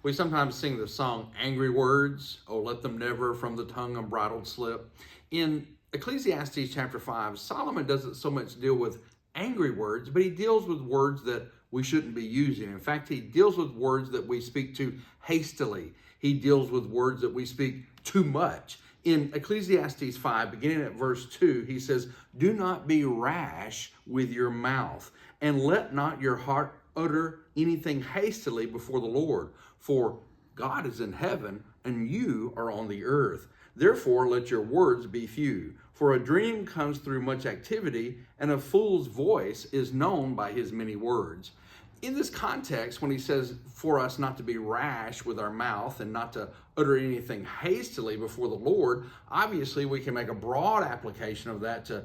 We sometimes sing the song, angry words, oh, let them never from the tongue unbridled slip. In Ecclesiastes chapter 5, Solomon doesn't so much deal with angry words, but he deals with words that we shouldn't be using. In fact, he deals with words that we speak too hastily. He deals with words that we speak too much. In Ecclesiastes 5, beginning at verse 2, he says, do not be rash with your mouth, and let not your heart utter anything hastily before the Lord. For God is in heaven, and you are on the earth. Therefore, let your words be few. For a dream comes through much activity, and a fool's voice is known by his many words. In this context, when he says for us not to be rash with our mouth and not to utter anything hastily before the Lord, obviously we can make a broad application of that to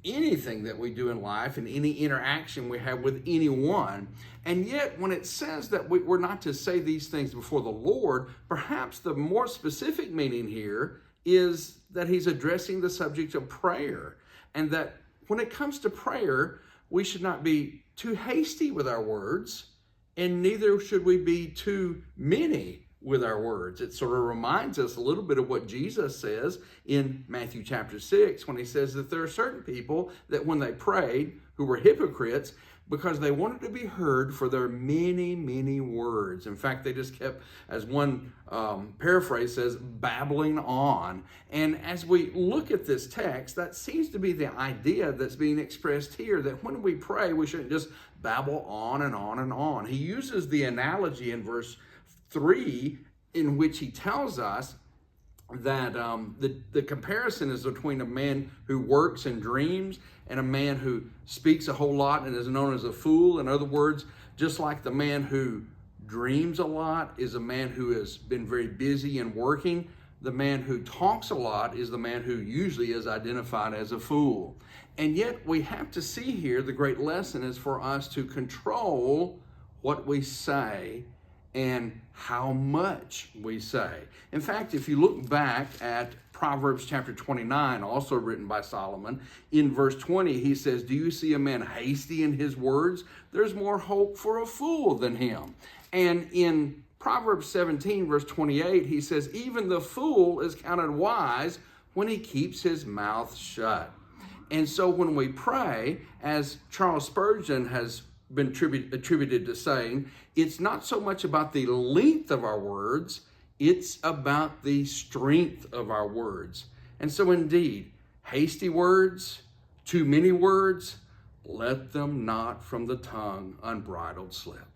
anything that we do in life and any interaction we have with anyone. And yet, when it says that we're not to say these things before the Lord, perhaps the more specific meaning here is that he's addressing the subject of prayer. And that when it comes to prayer, we should not be too hasty with our words, and neither should we be too many with our words. It sort of reminds us a little bit of what Jesus says in Matthew chapter 6, when he says that there are certain people that when they prayed who were hypocrites because they wanted to be heard for their many, many words. In fact, they just kept, as one paraphrase says, babbling on. And as we look at this text, that seems to be the idea that's being expressed here, that when we pray, we shouldn't just babble on and on and on. He uses the analogy in verse 3 in which he tells us that the comparison is between a man who works and dreams and a man who speaks a whole lot and is known as a fool. In other words, just like the man who dreams a lot is a man who has been very busy and working, the man who talks a lot is the man who usually is identified as a fool. And yet we have to see here the great lesson is for us to control what we say and how much we say. In fact, if you look back at Proverbs chapter 29, also written by Solomon, in verse 20, he says, do you see a man hasty in his words? There's more hope for a fool than him. And in Proverbs 17, verse 28, he says, even the fool is counted wise when he keeps his mouth shut. And so when we pray, as Charles Spurgeon has been attributed to saying, it's not so much about the length of our words, it's about the strength of our words. And so indeed, hasty words, too many words, let them not from the tongue unbridled slip.